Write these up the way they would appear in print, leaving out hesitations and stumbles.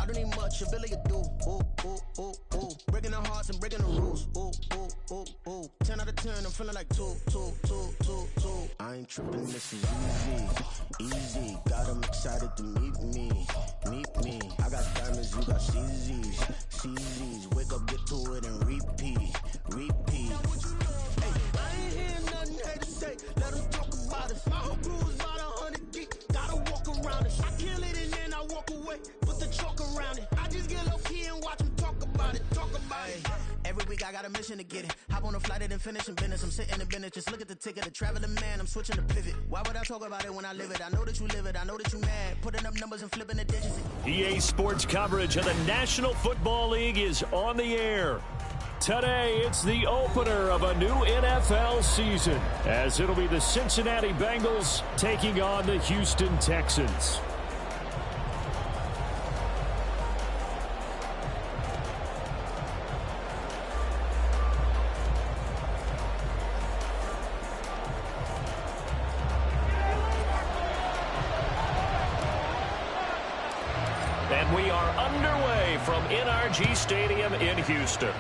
I don't need much, ability to do. Breaking the hearts and breaking the rules. 10 out of 10, I'm feeling like 2. I ain't tripping, this is easy. Got them excited to meet me. I got diamonds, you got CZs. Wake up, get to it, and repeat. Hey, I ain't hearing nothing hate to say. Let them talk about us. My whole crew is about 100 deep. Gotta walk around it. I kill it and then I walk away. Put the chalk around it. I just get low key and watch them talk about it. Every week I got a mission to get it. Hop on a flight and then finish in business. I'm sitting in business. Just look at the ticket. The traveling man. I'm switching to pivot. Why would I talk about it when I live it? I know that you live it. I know that you mad. Putting up numbers and flipping the digits. EA Sports coverage of the National Football League is on the air. Today, it's the opener of a new NFL season, as it'll be the Cincinnati Bengals taking on the Houston Texans. And we are underway from NRG Stadium in Houston.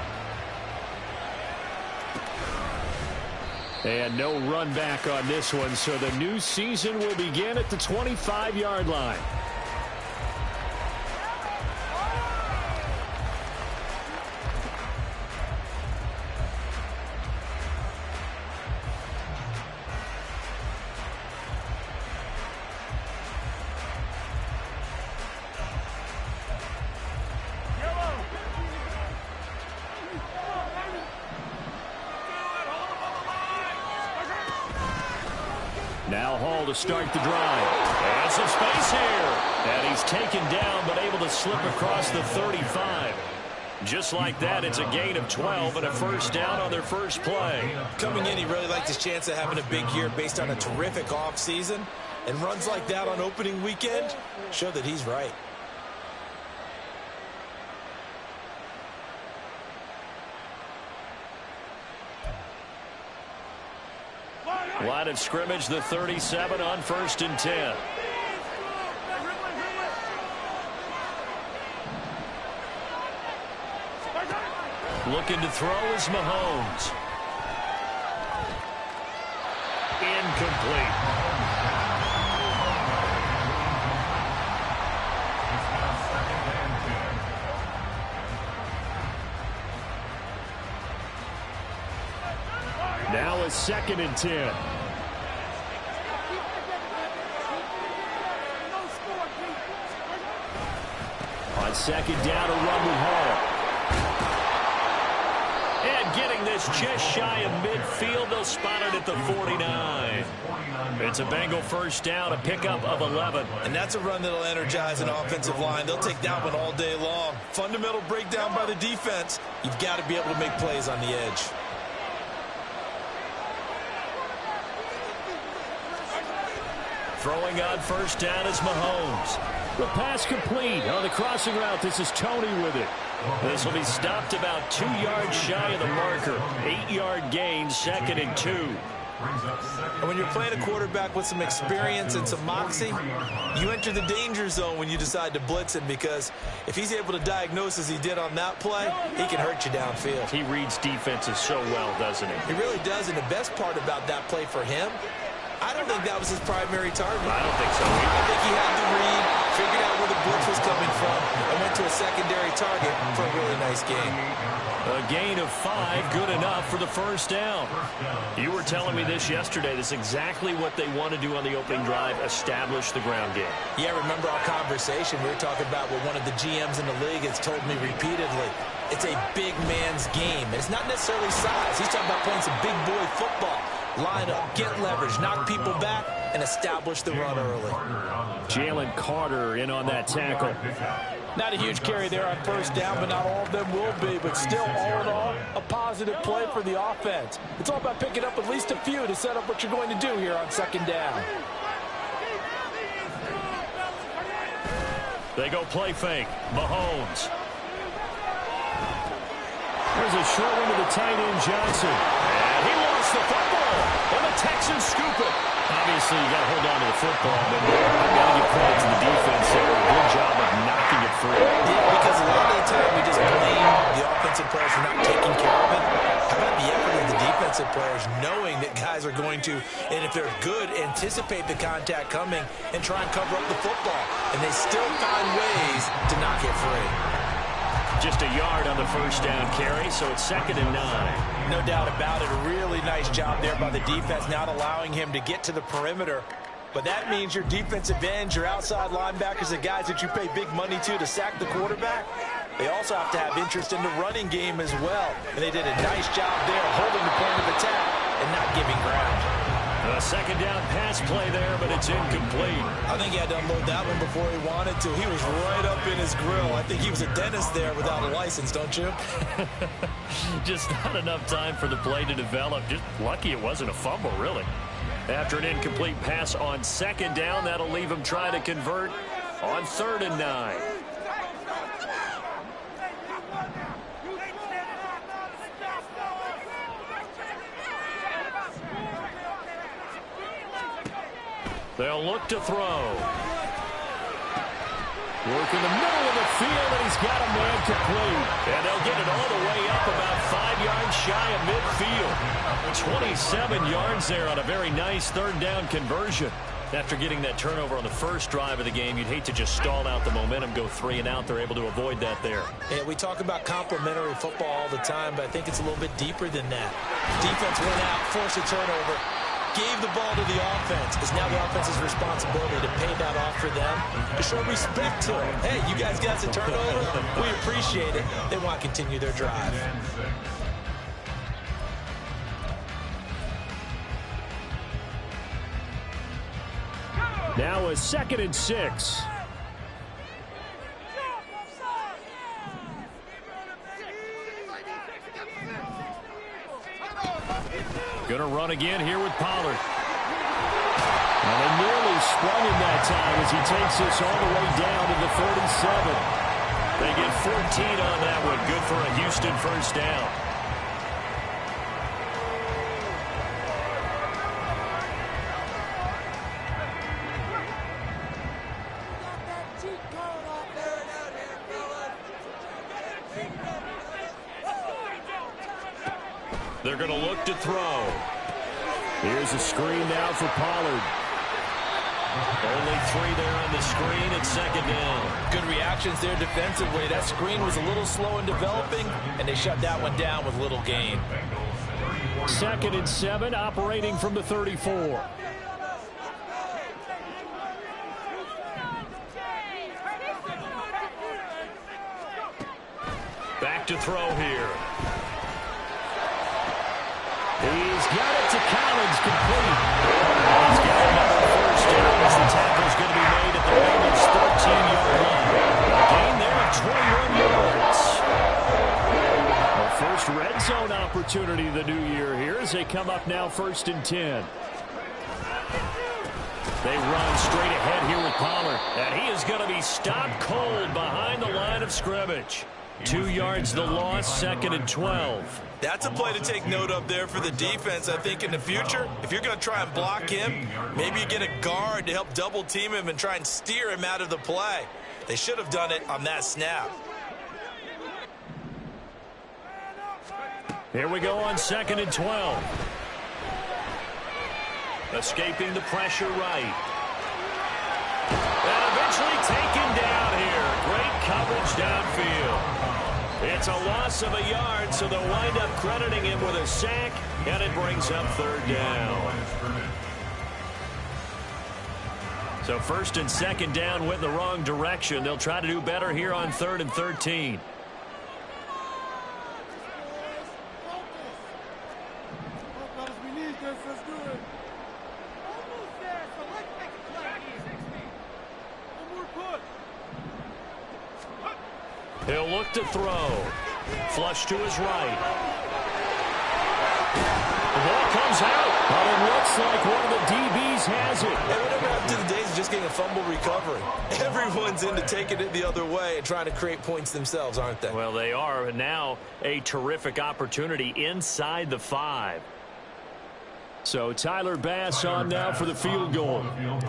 And no run back on this one, so the new season will begin at the 25-yard line. Now Hall to start the drive. And some space here. And he's taken down, but able to slip across the 35. Just like that, it's a gain of 12 and a first down on their first play. Coming in, he really liked his chance of having a big year based on a terrific offseason. And runs like that on opening weekend show that he's right. Line of scrimmage, the 37 on 1st and 10. Looking to throw is Mahomes. Incomplete. Now a 2nd and 10. On 2nd down, a run with Hall. And getting this just shy of midfield, they'll spot it at the 49. It's a Bengal first down, a pickup of 11. And that's a run that'll energize an offensive line. They'll take that one all day long. Fundamental breakdown by the defense. You've got to be able to make plays on the edge. Throwing on first down is Mahomes. The pass complete on the crossing route. This is Tony with it. This will be stopped about 2 yards shy of the marker. 8-yard gain, 2nd and 2. And when you're playing a quarterback with some experience and some moxie, you enter the danger zone when you decide to blitz him, because if he's able to diagnose as he did on that play, he can hurt you downfield. He reads defenses so well, doesn't he? He really does, and the best part about that play for him, I don't think that was his primary target. I don't think so. I think he had to read, figured out where the blitz was coming from, and went to a secondary target for a really nice gain. A gain of 5, good enough for the first down. You were telling me this yesterday. This is exactly what they want to do on the opening drive, establish the ground game. Yeah, remember our conversation? We were talking about what one of the GMs in the league has told me repeatedly. It's a big man's game. It's not necessarily size. He's talking about playing some big boy football. Line up, get leverage, knock people back, and establish the run early. Jalen Carter in on that tackle. Not a huge carry there on first down, but not all of them will be. But still, all in all, a positive play for the offense. It's all about picking up at least a few to set up what you're going to do here on 2nd down. They go play fake. Mahomes. There's a short one to the tight end, Johnson. And he lost the football. And the Texans scoop it. Obviously, you got to hold on to the football, but I've got to give credit to the defense there. Good job going to, and if they're good, anticipate the contact coming and try and cover up the football. And they still find ways to not get free. Just a yard on the first down carry, so it's 2nd and 9. No doubt about it. A really nice job there by the defense, not allowing him to get to the perimeter. But that means your defensive ends, your outside linebackers, the guys that you pay big money to sack the quarterback, they also have to have interest in the running game as well. And they did a nice job there holding the point of attack and not giving ground. A 2nd down pass play there, but it's incomplete. I think he had to unload that one before he wanted to. He was right up in his grill. I think he was a dentist there without a license, don't you? Just not enough time for the play to develop. Just lucky it wasn't a fumble, really. After an incomplete pass on 2nd down, that'll leave him trying to convert on 3rd and 9. They'll look to throw. Work in the middle of the field, and he's got a man complete. And they'll get it all the way up about 5 yards shy of midfield. 27 yards there on a very nice 3rd down conversion. After getting that turnover on the first drive of the game, you'd hate to just stall out the momentum, go 3 and out. They're able to avoid that there. Yeah, we talk about complementary football all the time, but I think it's a little bit deeper than that. Defense went out, forced a turnover, gave the ball to the offense. It's now the offense's responsibility to pay that off for them, to show respect to them. Hey, you guys got a turnover? We appreciate it. They want to continue their drive. Now a 2nd and 6. Going to run again here with Pollard. And they nearly sprung him that time as he takes this all the way down to the 37. They get 14 on that one. Good for a Houston first down. They're going to look to throw. Here's a screen now for Pollard. Only 3 there on the screen at 2nd down. Good reactions there defensively. That screen was a little slow in developing, and they shut that one down with little gain. 2nd and 7, operating from the 34. Back to throw here. He's got it to Collins, complete. He's got another first down as the tackle's going to be made at the Bengals' 13-yard line. A gain there of 21 yards. A first red zone opportunity the new year here as they come up now 1st and 10. They run straight ahead here with Pollard, and he is going to be stopped cold behind the line of scrimmage. 2 yards the loss, 2nd and 12. That's a play to take note of there for the defense. I think in the future, if you're going to try and block him, maybe you get a guard to help double team him and try and steer him out of the play. They should have done it on that snap. Here we go on 2nd and 12. Escaping the pressure right. And eventually taken down here. Great coverage downfield. It's a loss of a yard, so they'll wind up crediting him with a sack, and it brings up 3rd down. So 1st and 2nd down went the wrong direction. They'll try to do better here on 3rd and 13. He'll look to throw. Flush to his right. The ball comes out, but it looks like one of the DBs has it. And whatever happened to the days of just getting a fumble recovery? Everyone's into taking it the other way and trying to create points themselves, aren't they? Well, they are, and now a terrific opportunity inside the 5. So Tyler Bass on now for the field goal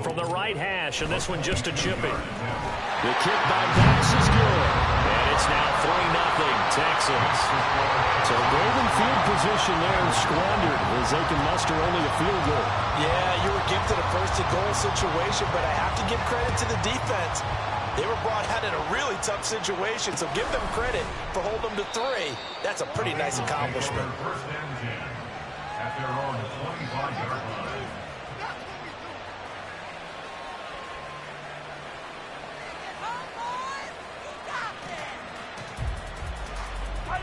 from the right hash, and this one just a chipping. The kick by Bass is good, and it's now 3-0 Texans. So golden field position there squandered as they can muster only a field goal. Yeah, you were gifted a first-and-goal situation, but I have to give credit to the defense. They were brought out in a really tough situation, so give them credit for holding them to 3. That's a pretty nice accomplishment. First and 10 at their own 25-yard line.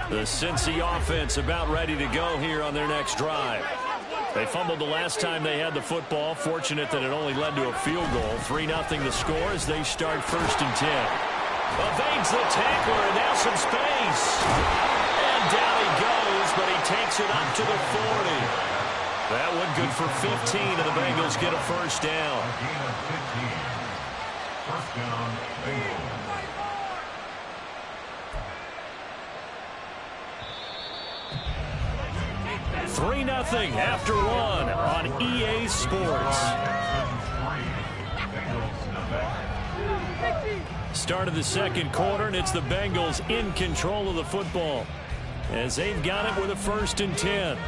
The Cincy offense about ready to go here on their next drive. They fumbled the last time they had the football. Fortunate that it only led to a field goal. 3-0 the score as they start first and 10. Evades the tackler and now some space. And down he goes, but he takes it up to the 40. That one good for 15, and the Bengals get a first down. A gain of 15. First down, Bengals. 3-0 after 1 on EA Sports. Start of the second quarter, and it's the Bengals in control of the football as they've got it with a first and 10.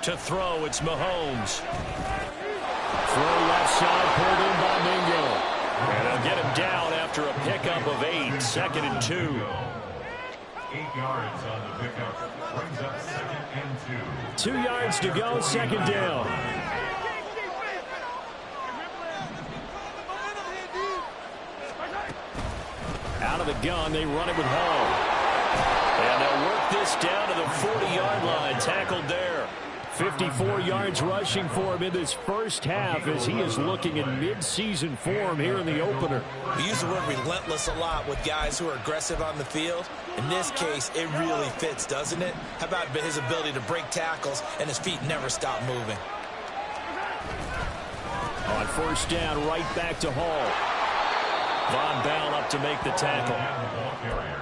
To throw, it's Mahomes. Throw left side, pulled in by Mingo. And they'll get him down after a pickup of 8, second and 2. 8 yards on the pickup. Brings up second and 2. 2 yards to go, second down. Out of the gun, they run it with Hall. And they'll work this down to the 40-yard line, tackled there. 54 yards rushing for him in this first half as he is looking in mid-season form here in the opener. We use the word relentless a lot with guys who are aggressive on the field. In this case, it really fits, doesn't it? How about his ability to break tackles and his feet never stop moving? On first down, right back to Hall. Von Bell up to make the tackle.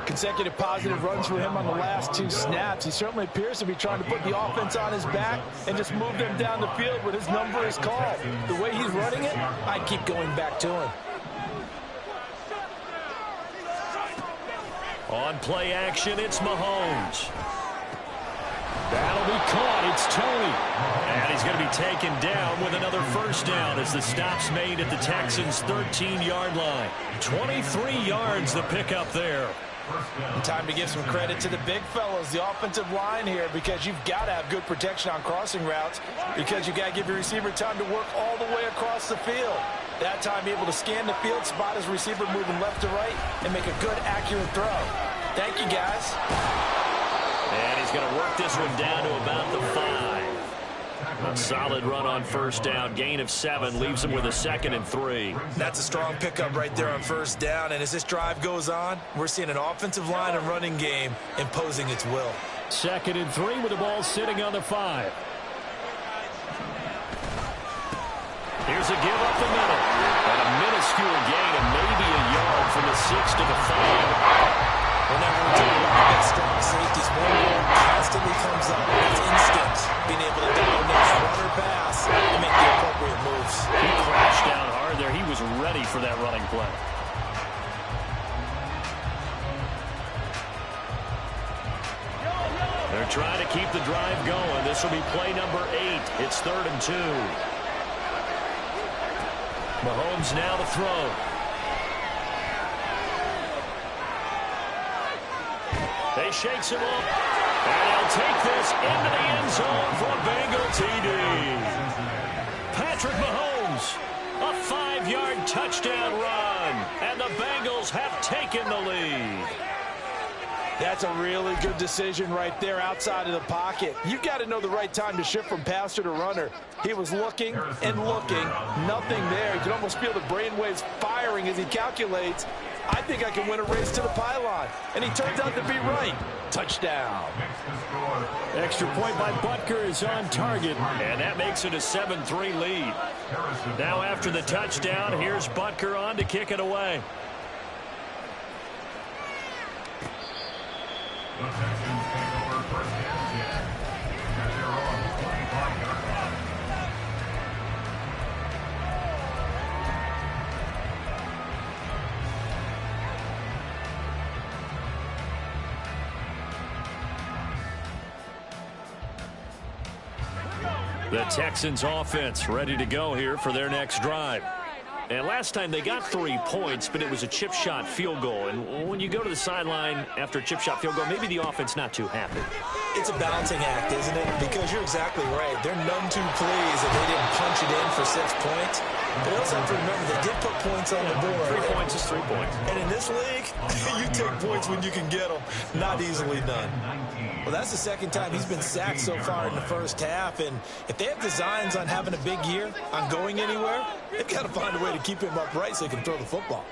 Consecutive positive runs for him on the last 2 snaps. He certainly appears to be trying to put the offense on his back and just move them down the field when his number is called. The way he's running it, I'd keep going back to him. On play action, it's Mahomes. That'll be caught. It's Tony. And he's going to be taken down with another first down as the stop's made at the Texans' 13-yard line. 23 yards the pickup there. And time to give some credit to the big fellas, the offensive line here, because you've got to have good protection on crossing routes because you've got to give your receiver time to work all the way across the field. That time able to scan the field, spot his receiver moving left to right, and make a good, accurate throw. Thank you, guys. And he's going to work this one down to about the 5. A solid run on first down. Gain of 7 leaves him with a second and 3. That's a strong pickup right there on first down. And as this drive goes on, we're seeing an offensive line and running game imposing its will. Second and 3 with the ball sitting on the 5. Here's a give up the middle. And a minuscule gain of maybe a yard from the 6 to the 5. Whenever we're talking about strong safeties, one word constantly comes up. It's instinct. Being able to dial next run or pass and make the appropriate moves. He crashed down hard there. He was ready for that running play. They're trying to keep the drive going. This will be play number 8. It's 3rd and 2. Mahomes now to throw. They shakes him up, and he'll take this into the end zone for a Bengal TD. Patrick Mahomes, a 5-yard touchdown run, and the Bengals have taken the lead. That's a really good decision right there outside of the pocket. You've got to know the right time to shift from passer to runner. He was looking and looking, nothing there. You can almost feel the brainwaves firing as he calculates, I think I can win a race to the pylon. And he turns out to be right. Touchdown. Extra point by Butker is on target, and that makes it a 7-3 lead. Now after the touchdown, here's Butker on to kick it away. The Texans take over first and 10 at their own 25-yard line. The Texans offense ready to go here for their next drive. And last time they got 3 points, but it was a chip shot field goal. And when you go to the sideline after a chip shot field goal, maybe the offense not too happy. It's a balancing act, isn't it? Because you're exactly right. They're none too pleased that they didn't punch it in for 6 points. But they also have to remember they did put points on the board. 3 points is 3 points. And in this league, you take points when you can get them. Not easily done. Well, that's the second time he's been sacked so far in the first half. And if they have designs on having a big year, on going anywhere, they've got to find a way to keep him upright so he can throw the football.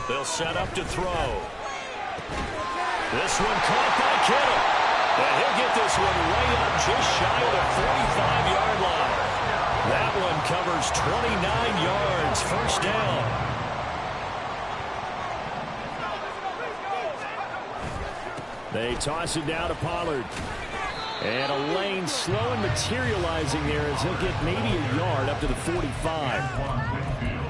They'll set up to throw. This one caught by Kittle. And he'll get this one way up just shy of the 45-yard line. That one covers 29 yards. First down. They toss it down to Pollard. And a lane slow and materializing there as he'll get maybe a yard up to the 45.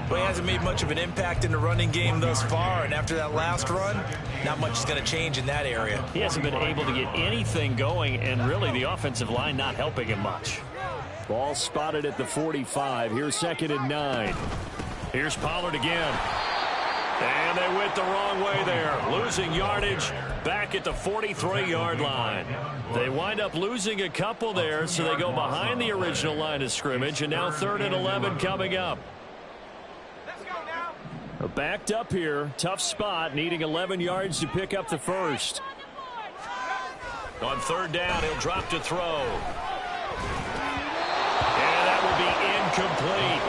Well, he hasn't made much of an impact in the running game thus far, and after that last run, not much is going to change in that area. He hasn't been able to get anything going, and really the offensive line not helping him much. Ball spotted at the 45. Here's 2nd and 9. Here's Pollard again. And they went the wrong way there. Losing yardage back at the 43-yard line. They wind up losing a couple there, so they go behind the original line of scrimmage, and now 3rd and 11 coming up. Backed up here. Tough spot, needing 11 yards to pick up the first. On 3rd down, he'll drop to throw. And that will be incomplete.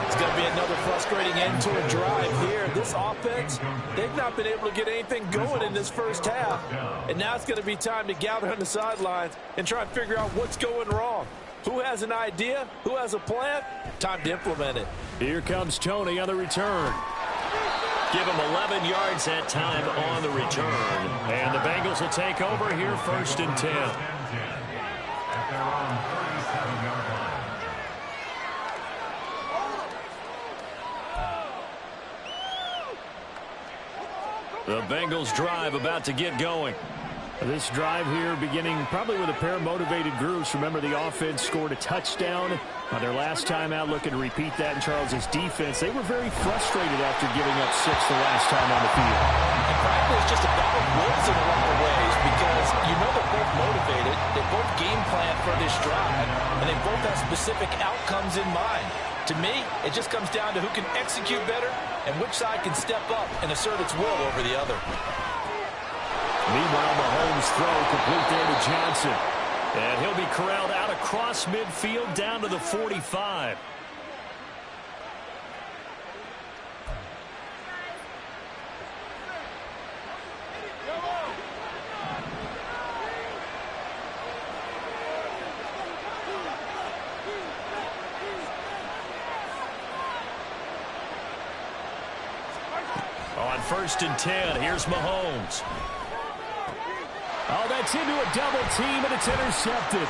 It's going to be another frustrating end to a drive here. This offense, they've not been able to get anything going in this first half. And now it's going to be time to gather on the sidelines and try and figure out what's going wrong. Who has an idea? Who has a plan? Time to implement it. Here comes Tony on the return. Give him 11 yards that time on the return. And the Bengals will take over here 1st and 10. The Bengals drive about to get going. This drive here beginning probably with a pair of motivated groups. Remember, the offense scored a touchdown on their last time out. Looking to repeat that in Charles's defense. They were very frustrated after giving up 6 the last time on the field. And frankly, it's just a battle of wills in a lot of ways because you know they're both motivated. They both game plan for this drive, and they both have specific outcomes in mind. To me, it just comes down to who can execute better and which side can step up and assert its will over the other. Meanwhile, Mahomes' throw complete there to Johnson. And he'll be corralled out across midfield down to the 45. On 1st and 10, here's Mahomes. Oh, that's into a double team, and it's intercepted.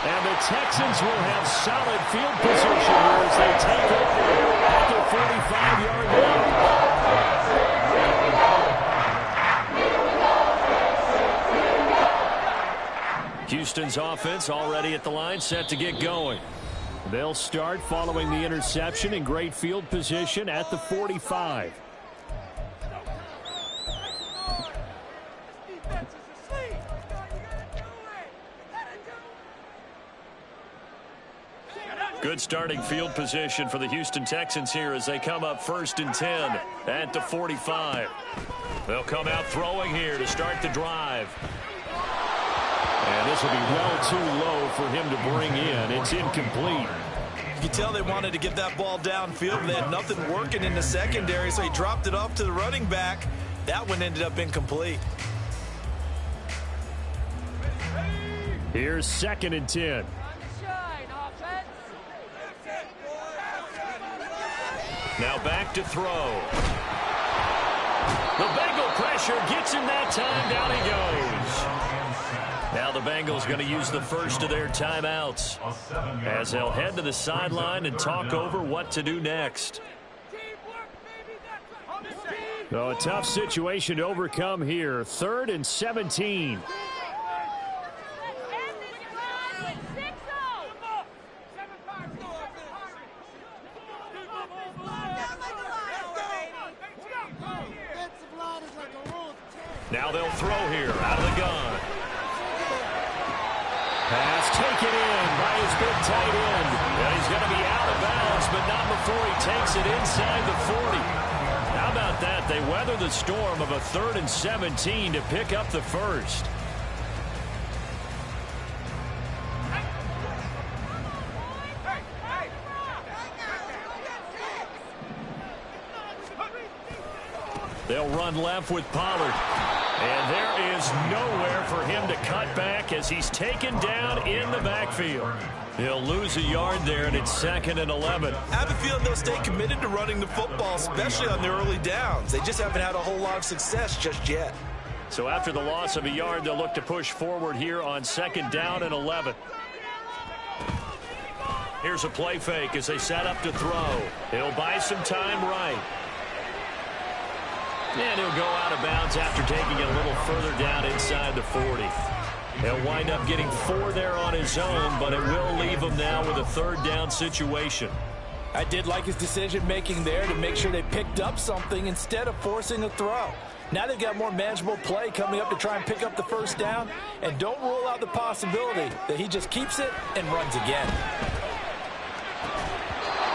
And the Texans will have solid field position here as they take over at the 45-yard line. Houston's offense already at the line, set to get going. They'll start following the interception in great field position at the 45. Good starting field position for the Houston Texans here as they come up 1st and 10 at the 45. They'll come out throwing here to start the drive. And this will be well too low for him to bring in. It's incomplete. You can tell they wanted to get that ball downfield. They had nothing working in the secondary, so he dropped it off to the running back. That one ended up incomplete. Here's 2nd and 10. Now back to throw. The Bengal pressure gets him that time. Down he goes. Now the Bengals going to use the first of their timeouts as they'll head to the sideline and talk over what to do next. So a tough situation to overcome here. 3rd and 17. Now they'll throw here out of the gun. Pass taken in by his big tight end. And he's going to be out of bounds, but not before he takes it inside the 40. How about that? They weather the storm of a 3rd and 17 to pick up the first. They'll run left with Pollard. And there is nowhere for him to cut back as he's taken down in the backfield. He'll lose a yard there, and it's 2nd and 11. I have a feeling they'll stay committed to running the football, especially on their early downs. They just haven't had a whole lot of success just yet. So after the loss of a yard, they'll look to push forward here on 2nd down and 11. Here's a play fake as they set up to throw. He'll buy some time right. And he'll go out of bounds after taking it a little further down inside the 40. He'll wind up getting 4 there on his own, but it will leave him now with a 3rd down situation. I did like his decision-making there to make sure they picked up something instead of forcing a throw. Now they've got more manageable play coming up to try and pick up the 1st down, and don't rule out the possibility that he just keeps it and runs again.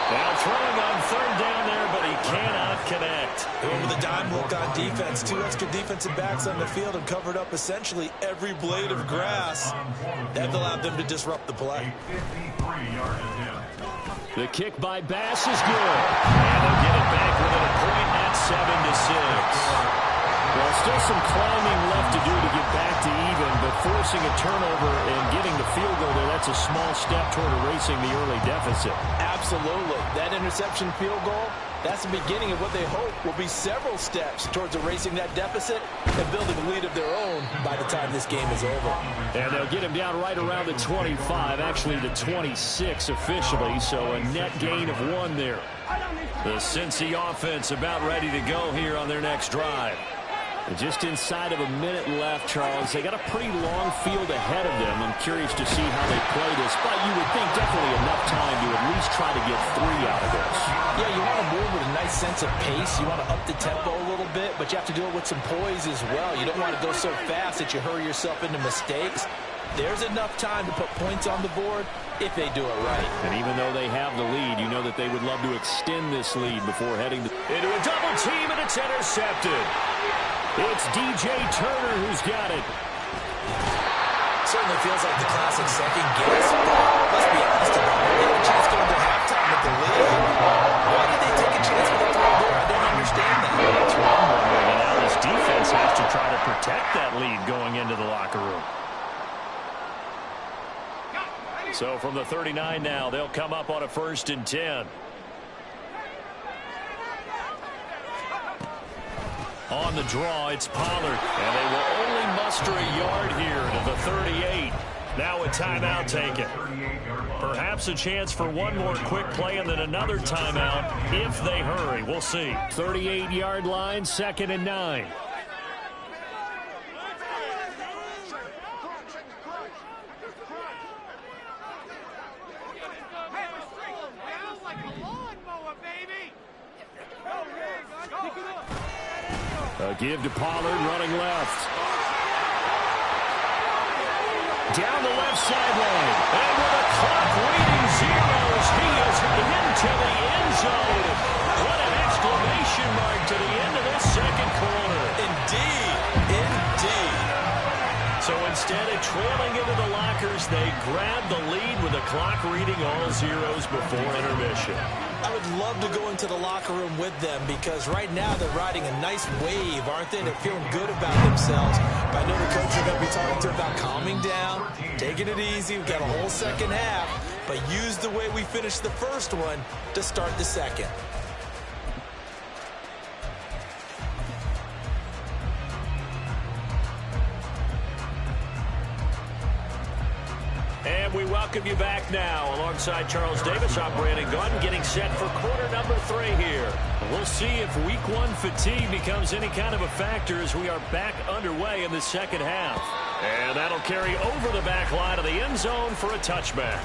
Now throwing on 3rd down there, but he cannot connect. They went with a dime look on defense. 2 extra defensive backs on the field and covered up essentially every blade of grass. That allowed them to disrupt the play. The kick by Bass is good. And they'll get it back within a point at 7-6. Well, still some climbing left to do to get back to even, but forcing a turnover and getting the field goal there, that's a small step toward erasing the early deficit. Absolutely. That interception field goal, that's the beginning of what they hope will be several steps towards erasing that deficit and building a lead of their own by the time this game is over. And they'll get him down right around the 25, actually the 26 officially, so a net gain of 1 there. The Cincy offense about ready to go here on their next drive. Just inside of a minute left, Charles. They got a pretty long field ahead of them. I'm curious to see how they play this, but you would think definitely enough time to at least try to get 3 out of this. Yeah, you want to move with a nice sense of pace. You want to up the tempo a little bit, but you have to do it with some poise as well. You don't want to go so fast that you hurry yourself into mistakes. There's enough time to put points on the board if they do it right. And even though they have the lead, you know that they would love to extend this lead before heading into a double team, and it's intercepted. It's DJ Turner who's got it. Certainly feels like the classic second guess, but let's be honest about it. They had a chance going to halftime with the lead. Why did they take a chance with the throw there? I don't understand that. That's what I'm wondering. And now this defense has to try to protect that lead going into the locker room. So from the 39 now, they'll come up on a 1st and 10. On the draw, it's Pollard, and they will only muster a yard here to the 38. Now a timeout taken. Perhaps a chance for one more quick play and then another timeout if they hurry. We'll see. 38-yard line, 2nd and 9. A give to Pollard, running left. Down the left sideline. And with a clock reading zeros, he is into the end zone. What an exclamation mark to the end of this 2nd quarter. Indeed. Indeed. So instead of trailing into the lockers, they grab the lead with the clock reading all zeros before intermission. I would love to go into the locker room with them because right now they're riding a nice wave, aren't they? They're feeling good about themselves. But I know the coach is going to be talking to about calming down, taking it easy. We've got a whole second half, but use the way we finished the first one to start the second. And we welcome you back now. Alongside Charles Davis, I'm Brandon Gaudin, getting set for quarter number 3 here. We'll see if week 1 fatigue becomes any kind of a factor as we are back underway in the second half. And that'll carry over the back line of the end zone for a touchback.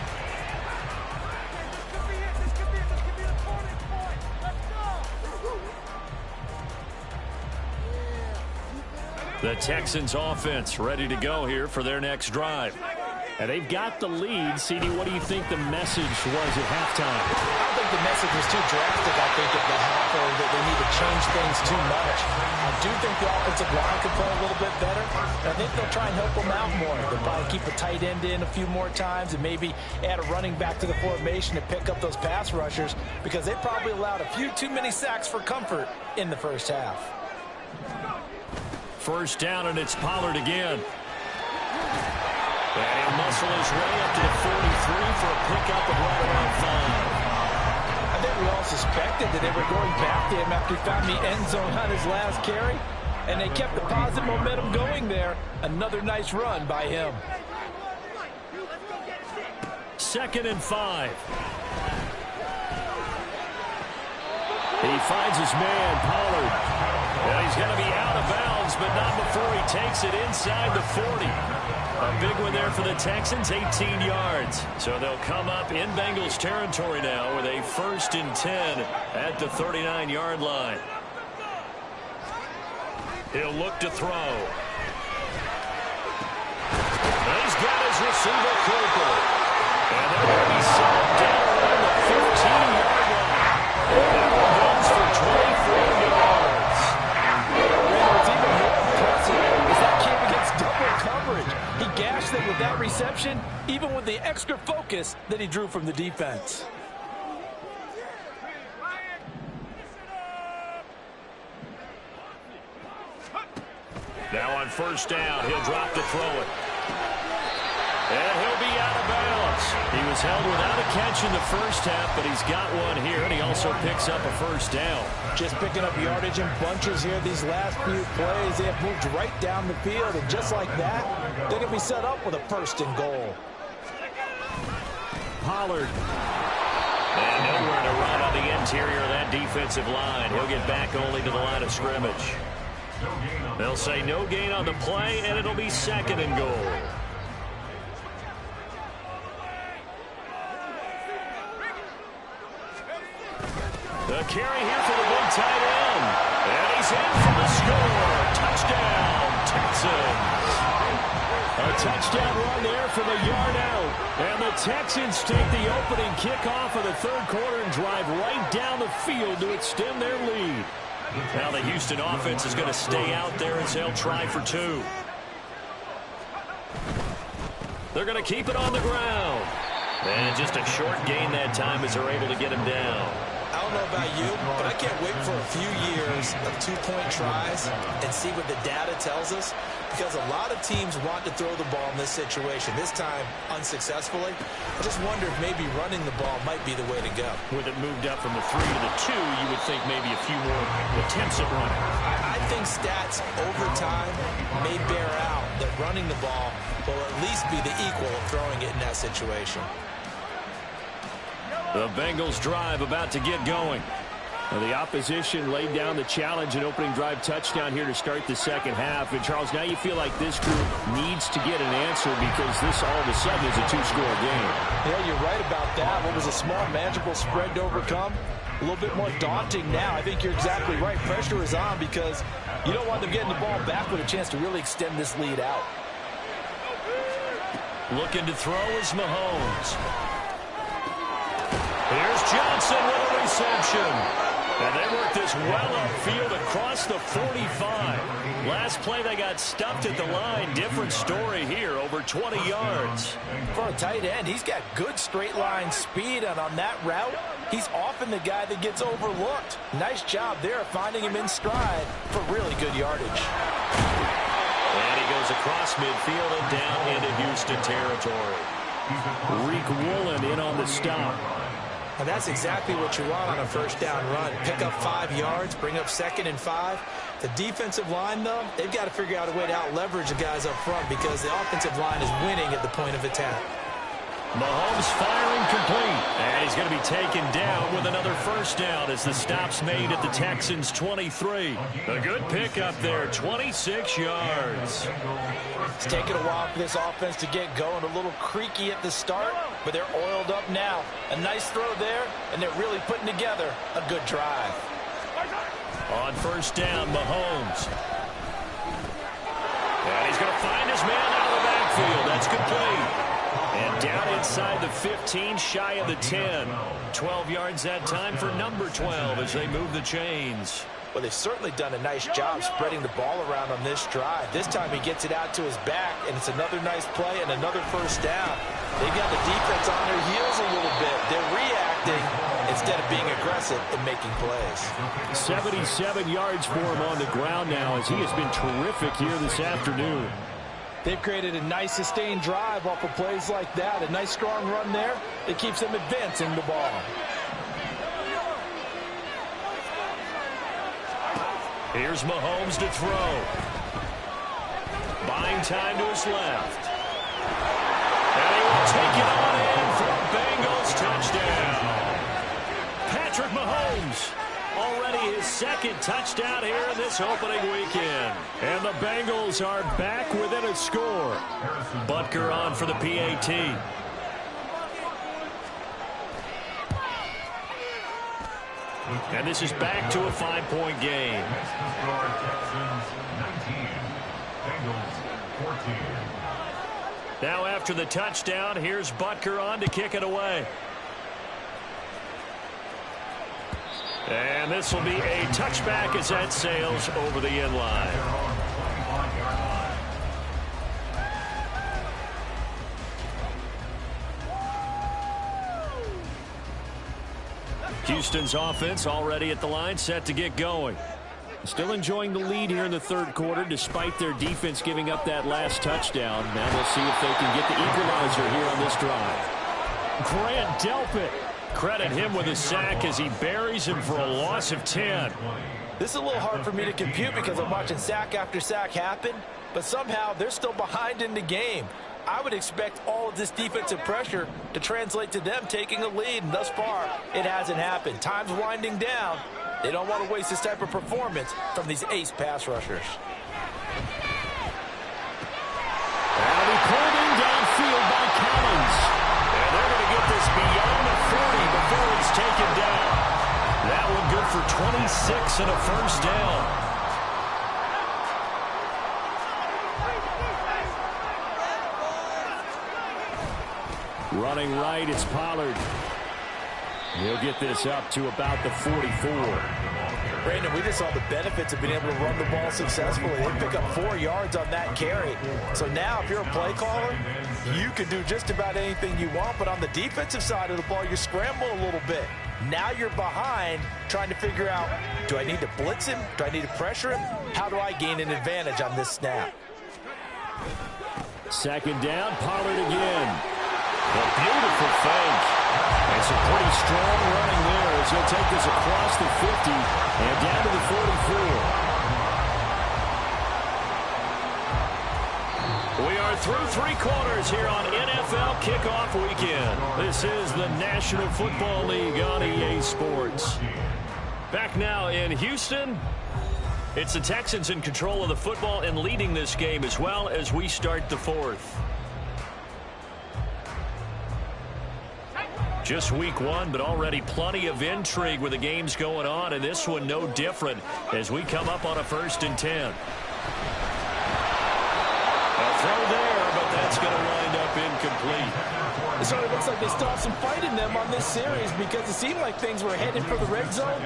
The Texans offense ready to go here for their next drive. And they've got the lead. CD, what do you think the message was at halftime? I don't think the message was too drastic, I think, at the half, or that they need to change things too much. I do think the offensive line could play a little bit better. I think they'll try and help them out more. They'll probably keep a tight end in a few more times and maybe add a running back to the formation to pick up those pass rushers, because they probably allowed a few too many sacks for comfort in the first half. First down, and it's Pollard again. And he'll muscle his way up to the 43 for a pickup of right around 5. I think we all suspected that they were going back to him after he found the end zone on his last carry, and they kept the positive momentum going there. Another nice run by him. 2nd and 5. He finds his man, Pollard. And he's going to be out of bounds, but not before he takes it inside the 40. A big one there for the Texans, 18 yards. So they'll come up in Bengals territory now with a 1st and 10 at the 39-yard line. He'll look to throw. He's got his receiver, Cooper. And they're going to be set down around the 15-yard line. That one goes for 24 yards. What's even more impressive is that kid against double coverage. He gashed them with that reception, even with the extra focus that he drew from the defense. Now on 1st down, he'll drop to throw it. And he'll be out of bounds. He was held without a catch in the first half, but he's got one here, and he also picks up a 1st down. Just picking up yardage in bunches here these last few plays. They have moved right down the field, and just like that, they're going to be set up with a 1st and goal. Pollard. And nowhere to run on the interior of that defensive line. He'll get back only to the line of scrimmage. They'll say no gain on the play, and it'll be 2nd and goal. The carry here for the big tight end. And he's in for the score. Touchdown, Texans. A touchdown run there from a yard out. And the Texans take the opening kickoff of the 3rd quarter and drive right down the field to extend their lead. Now the Houston offense is going to stay out there as they'll try for 2. They're going to keep it on the ground. And just a short gain that time as they're able to get him down. I don't know about you, but I can't wait for a few years of 2-point tries and see what the data tells us, because a lot of teams want to throw the ball in this situation, this time unsuccessfully. I just wonder if maybe running the ball might be the way to go. With it moved up from the 3 to the 2, you would think maybe a few more attempts at running. I think stats over time may bear out that running the ball will at least be the equal of throwing it in that situation. The Bengals drive about to get going. Well, the opposition laid down the challenge and opening drive touchdown here to start the second half. And, Charles, now you feel like this group needs to get an answer because this all of a sudden is a 2-score game. Yeah, you're right about that. What was a small, manageable spread to overcome? A little bit more daunting now. I think you're exactly right. Pressure is on because you don't want them getting the ball back with a chance to really extend this lead out. Looking to throw is Mahomes. Here's Johnson with a reception. And they work this well upfield across the 45. Last play they got stuffed at the line. Different story here, over 20 yards. For a tight end, he's got good straight line speed, and on that route, he's often the guy that gets overlooked. Nice job there finding him in stride for really good yardage. And he goes across midfield and down into Houston territory. Reek Woolen in on the stop. And that's exactly what you want on a 1st down run. Pick up 5 yards, bring up 2nd and 5. The defensive line, though, they've got to figure out a way to out-leverage the guys up front because the offensive line is winning at the point of attack. Mahomes firing complete. And he's going to be taken down with another first down as the stop's made at the Texans' 23. A good pickup there, 26 yards. It's taken a while for this offense to get going. A little creaky at the start, but they're oiled up now. A nice throw there, and they're really putting together a good drive. On first down, Mahomes. And he's going to find his man out of the backfield. That's complete. And down inside the 15, shy of the 10. 12 yards that time for number 12 as they move the chains. Well, they've certainly done a nice job spreading the ball around on this drive. This time he gets it out to his back, and it's another nice play and another first down. They've got the defense on their heels a little bit. They're reacting instead of being aggressive and making plays. 77 yards for him on the ground now as he has been terrific here this afternoon. They've created a nice sustained drive off of plays like that. A nice strong run there that keeps them advancing the ball. Here's Mahomes to throw. Buying time to his left. And he will take it on in for a Bengals touchdown. Patrick Mahomes, already his second touchdown here in this opening weekend. And the Bengals are back within a score. Butker on for the PAT. And this is back to a 5-point game. Now after the touchdown, here's Butker on to kick it away. And this will be a touchback as that sails over the end line. Houston's offense already at the line, set to get going. Still enjoying the lead here in the third quarter, despite their defense giving up that last touchdown. Now we'll see if they can get the equalizer here on this drive. Grant Delpit. Credit him with a sack as he buries him for a loss of 10. This is a little hard for me to compute because I'm watching sack after sack happen, but somehow they're still behind in the game. I would expect all of this defensive pressure to translate to them taking a lead, and thus far, it hasn't happened. Time's winding down. They don't want to waste this type of performance from these ace pass rushers. And he pulled in downfield by Collins. And they're going to get this beyond the 40 before it's taken down. That one good for 26 and a first down. Running right, it's Pollard. He'll get this up to about the 44. Brandon, we just saw the benefits of being able to run the ball successfully. They pick up 4 yards on that carry. So now if you're a play caller, you can do just about anything you want. But on the defensive side of the ball, you're scrambling a little bit. Now you're behind trying to figure out, do I need to blitz him? Do I need to pressure him? How do I gain an advantage on this snap? Second down, Pollard again. A beautiful fake. And some pretty strong running there as he'll take this across the 50 and down to the 44. We are through 3 quarters here on NFL Kickoff Weekend. This is the National Football League on EA Sports. Back now in Houston. It's the Texans in control of the football and leading this game as well as we start the 4th. Just week 1, but already plenty of intrigue with the games going on, and this one no different as we come up on a 1st and 10. A throw there, but that's going to wind up incomplete. It certainly looks like they still have some fight in them on this series because it seemed like things were headed for the red zone,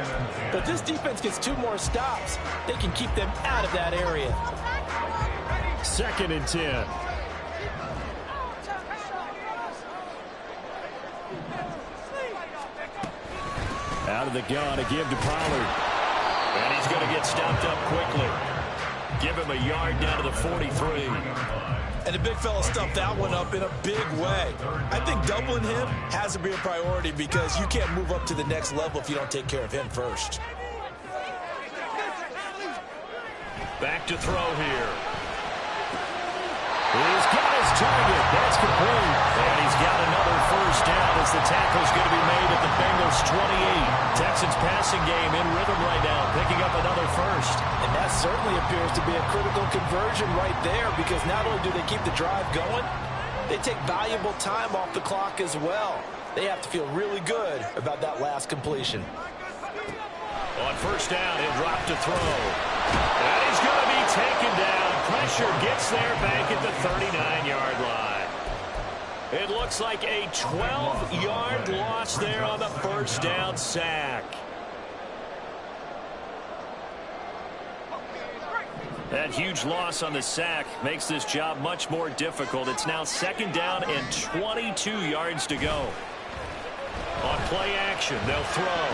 but this defense gets 2 more stops. They can keep them out of that area. 2nd and 10. Out of the gun, a give to Pollard. And he's going to get stopped up quickly. Give him a yard down to the 43. And the big fella stuffed that one up in a big way. I think doubling him has to be a priority because you can't move up to the next level if you don't take care of him first. Back to throw here. He's got his target. That's complete. And he's got another as the tackle's going to be made at the Bengals 28. Texans passing game in rhythm right now, picking up another first. And that certainly appears to be a critical conversion right there, because not only do they keep the drive going, they take valuable time off the clock as well. They have to feel really good about that last completion. On first down, he'll drop to throw. And he's going to be taken down. Pressure gets there back at the 39-yard line. It looks like a 12-yard loss there on the first down sack. That huge loss on the sack makes this job much more difficult. It's now second down and 22 yards to go. On play action, they'll throw.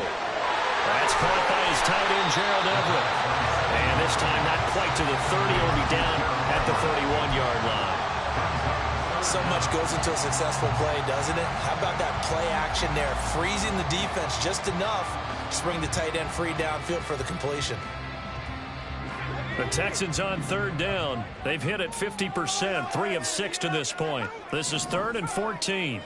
That's caught by his tight end, Gerald Everett. And this time not quite to the 30. He'll be down at the 31-yard line. So much goes into a successful play, doesn't it? How about that play action there? Freezing the defense just enough to bring the tight end free downfield for the completion. The Texans on third down. They've hit it 50%, 3 of 6 to this point. This is 3rd and 14.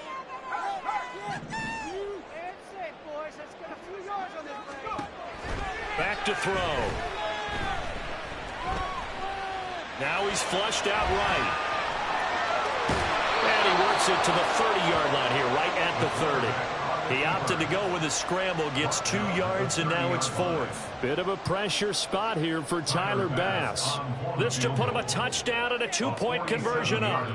Back to throw. Now he's flushed out right. And he works it to the 30-yard line here, right at the 30. He opted to go with a scramble, gets 2 yards, and now it's 4th. Bit of a pressure spot here for Tyler Bass. This to put him a touchdown and a 2-point conversion up.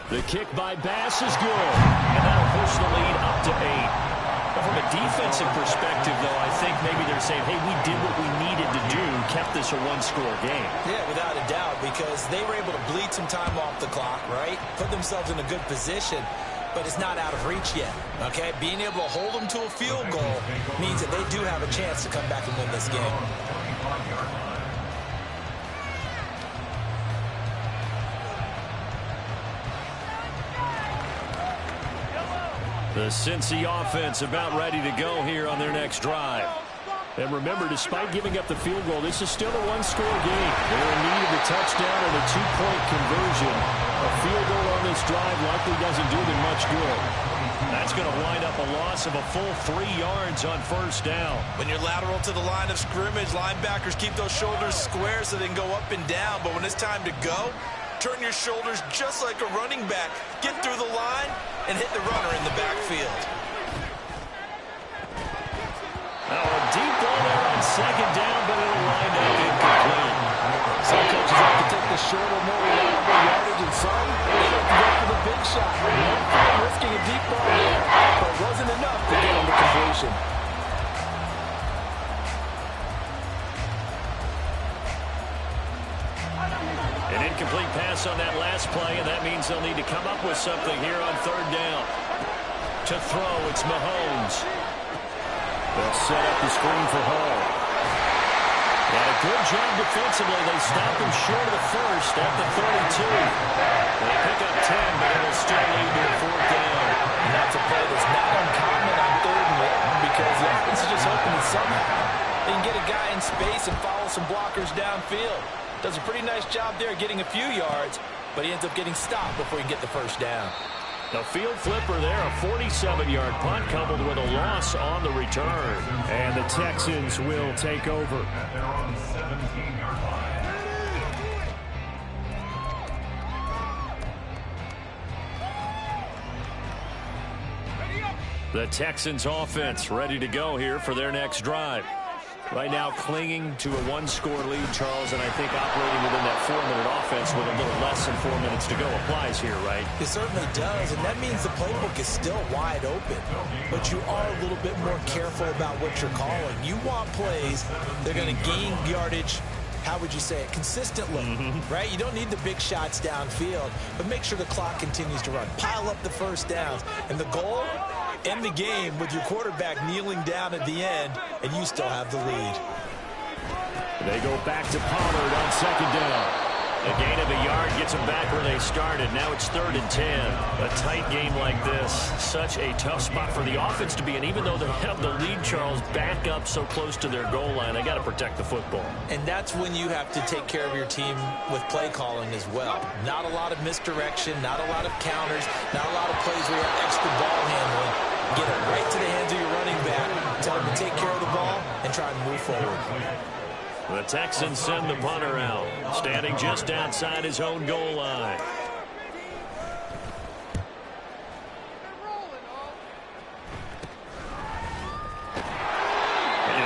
The kick by Bass is good, and that'll push the lead up to 8. But from a defensive perspective, though, I think maybe they're saying, hey, we did what we needed to do, kept this a one-score game. Yeah, without a doubt, because they were able to bleed some time off the clock, right? Put themselves in a good position, but it's not out of reach yet, okay? Being able to hold them to a field goal means that they do have a chance to come back and win this game. The Cincy offense about ready to go here on their next drive. And remember, despite giving up the field goal, this is still a one-score game. They're in need of a touchdown and a 2-point conversion. A field goal on this drive likely doesn't do them much good. That's going to wind up a loss of a full 3 yards on first down. When you're lateral to the line of scrimmage, linebackers keep those shoulders square so they can go up and down. But when it's time to go, turn your shoulders just like a running back. Get through the line and hit the runner in the backfield. Now a deep ball there on second down, but it'll wind up incomplete. Some coaches have to take the shorter, more reliable yardage, and some they have to go for the big shot. No fun risking a deep ball there, but it wasn't enough to get on the completion. An incomplete pass on that last play, and that means they'll need to come up with something here on third down. To throw, it's Mahomes. They'll set up the screen for Hall. And a good job defensively. They stop him short of the first at the 32. They pick up 10, but it'll still lead to a 4th down. And that's a play that's not uncommon on 3rd and 1 because the offense is just hoping that somehow they can get a guy in space and follow some blockers downfield. Does a pretty nice job there getting a few yards, but he ends up getting stopped before he can get the first down. The field flipper there, a 47-yard punt coupled with a loss on the return. And the Texans will take over. The Texans offense ready to go here for their next drive. Right now clinging to a one-score lead, Charles, and I think operating within that 4-minute offense with a little less than 4 minutes to go applies here, right? It certainly does, and that means the playbook is still wide open. But you are a little bit more careful about what you're calling. You want plays that are going to gain yardage, how would you say it, consistently, right? You don't need the big shots downfield, but make sure the clock continues to run. Pile up the first downs, and the goal, end the game with your quarterback kneeling down at the end, and you still have the lead. They go back to Pollard on second down. A gain of a yard gets them back where they started. Now it's 3rd and 10. A tight game like this, such a tough spot for the offense to be in. Even though they have the lead, Charles, back up so close to their goal line. They got to protect the football. And that's when you have to take care of your team with play calling as well. Not a lot of misdirection, not a lot of counters, not a lot of plays where you have extra ball handling. Get it right to the hands of your running back, tell him to take care of the ball, and try and move forward. The Texans send the punter out, standing just outside his own goal line.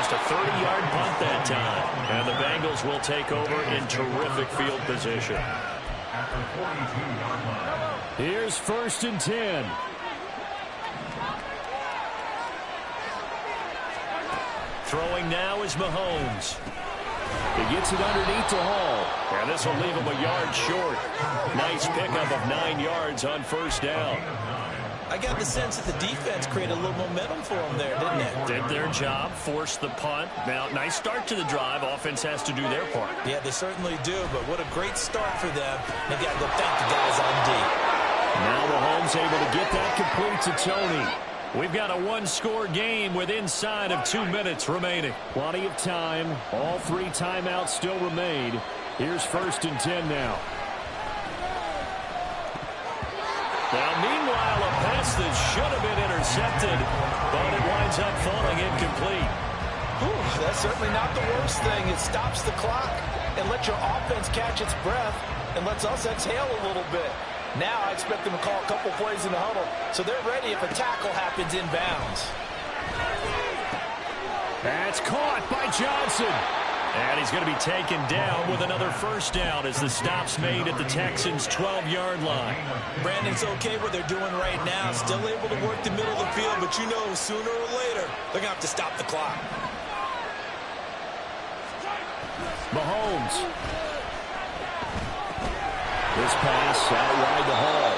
Just a 30-yard punt that time. And the Bengals will take over in terrific field position. Here's 1st and 10. Throwing now is Mahomes. He gets it underneath to Hall. And this will leave him a yard short. Nice pickup of 9 yards on 1st down. I got the sense that the defense created a little momentum for them there, didn't it? Did their job, forced the punt. Now, nice start to the drive. Offense has to do their part. Yeah, they certainly do, but what a great start for them. They got to go thank the guys on D. Now Mahomes able to get that complete to Tony. We've got a one-score game with inside of 2 minutes remaining. Plenty of time. All 3 timeouts still remain. Here's 1st and 10 now. Now, meanwhile, a pass that should have been intercepted, but it winds up falling incomplete. Whew, that's certainly not the worst thing. It stops the clock and lets your offense catch its breath and lets us exhale a little bit. Now I expect them to call a couple plays in the huddle, so they're ready if a tackle happens inbounds. That's caught by Johnson. And he's going to be taken down with another 1st down as the stop's made at the Texans' 12-yard line. Brandon, it's okay what they're doing right now. Still able to work the middle of the field, but you know sooner or later they're going to have to stop the clock. Mahomes. This pass out wide to Hall.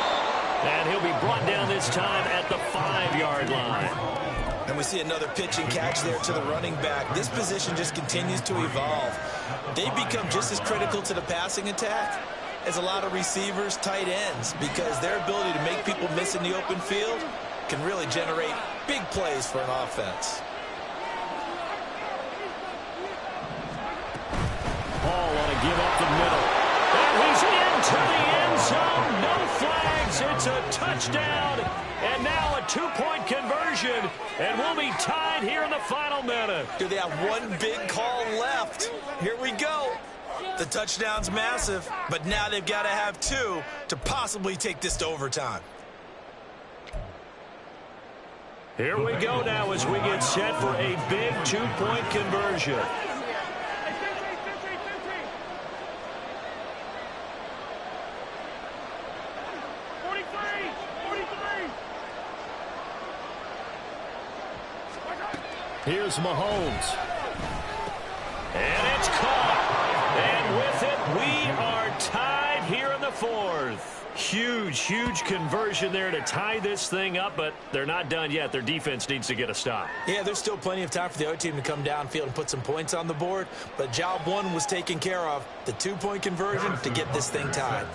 And he'll be brought down this time at the 5-yard line. And we see another pitch and catch there to the running back. This position just continues to evolve. They become just as critical to the passing attack as a lot of receivers, tight ends, because their ability to make people miss in the open field can really generate big plays for an offense. Hall want to give up the middle. And he's into the end zone. No flags. It's a touchdown. And now a 2-point conversion. And we'll be tied here in the final minute. Do they have one big call left? Here we go. The touchdown's massive, but now they've got to have 2 to possibly take this to overtime. Here we go now as we get set for a big 2-point conversion. Here's Mahomes. And it's caught. And with it, we are tied here in the 4th. Huge conversion there to tie this thing up, but they're not done yet. Their defense needs to get a stop. Yeah, there's still plenty of time for the other team to come downfield and put some points on the board, but job 1 was taken care of. The 2-point conversion to get this thing tied.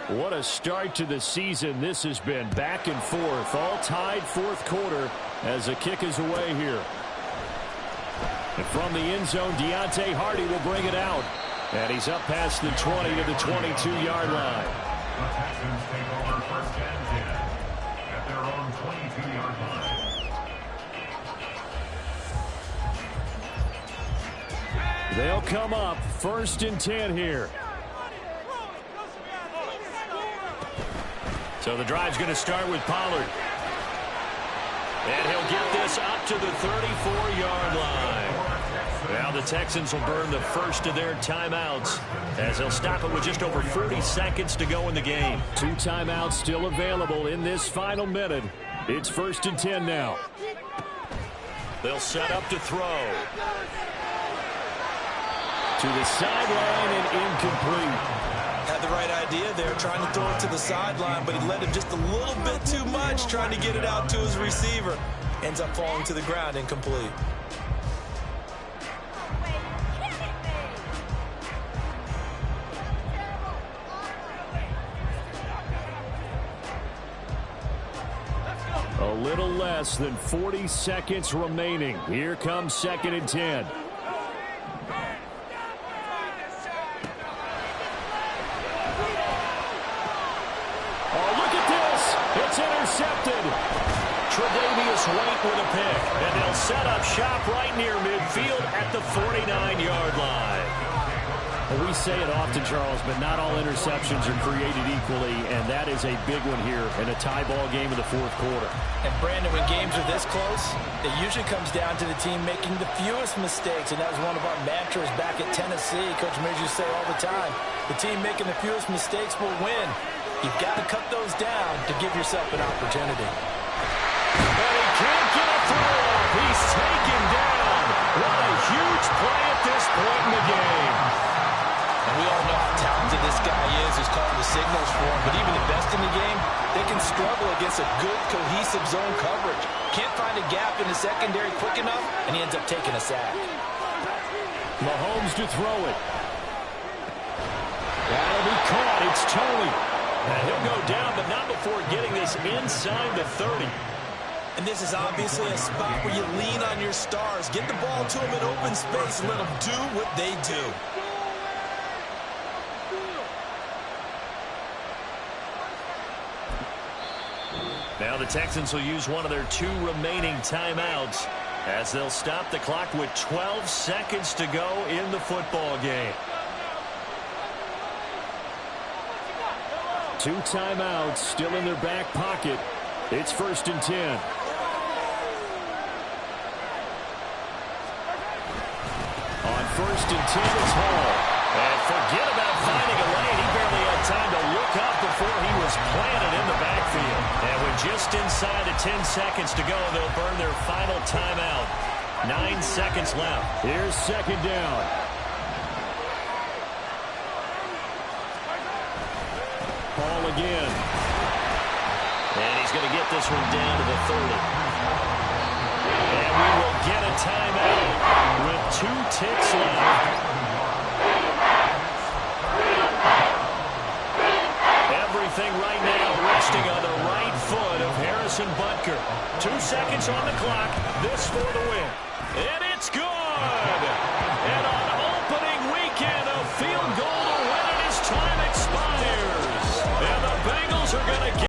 What a start to the season this has been. Back and forth, all tied 4th quarter as the kick is away here. And from the end zone, Deontay Hardy will bring it out. And he's up past the 20 to the 22-yard line. The Texans take over 1st and 10 at their own 22-yard line. They'll come up 1st and 10 here. So the drive's going to start with Pollard. And he'll get this up to the 34-yard line. Now the Texans will burn the first of their timeouts as they'll stop it with just over 40 seconds to go in the game. 2 timeouts still available in this final minute. It's 1st and 10 now. They'll set up to throw. To the sideline and incomplete. Had the right idea there, trying to throw it to the sideline, but he led him just a little bit too much, trying to get it out to his receiver. Ends up falling to the ground, incomplete. A little less than 40 seconds remaining. Here comes 2nd and 10. Oh, look at this. It's intercepted. Tre'Davious White with a pick. And they'll set up shop right near midfield at the 49-yard line. Well, we say it often, Charles, but not all interceptions are created equally, and that is a big one here in a tie ball game in the 4th quarter. And, Brandon, when games are this close, it usually comes down to the team making the fewest mistakes, and that was one of our mantras back at Tennessee. Coach Mears used to say all the time, the team making the fewest mistakes will win. You've got to cut those down to give yourself an opportunity. And he can't get a throw off. He's taken down. What a huge play at this point in the game. And we all know how talented this guy is who's calling the signals for him. But even the best in the game, they can struggle against a good, cohesive zone coverage. Can't find a gap in the secondary quick enough, and he ends up taking a sack. Mahomes to throw it. That'll be caught. It's Tony. And he'll go down, but not before getting this inside the 30. And this is obviously a spot where you lean on your stars. Get the ball to them in open space and let them do what they do. Now the Texans will use one of their 2 remaining timeouts as they'll stop the clock with 12 seconds to go in the football game. 2 timeouts still in their back pocket. It's 1st and 10. On 1st and 10, it's Hall. And forget about finding a lane. He barely had time to look up before he was planted in the backfield. And with just inside the 10 seconds to go, they'll burn their final timeout. 9 seconds left. Here's 2nd down. Hall again. And he's going to get this one down to the 30. And we will get a timeout with 2 ticks left. Everything right now resting on the right foot of Harrison Butker. 2 seconds on the clock. This for the win. And it's good!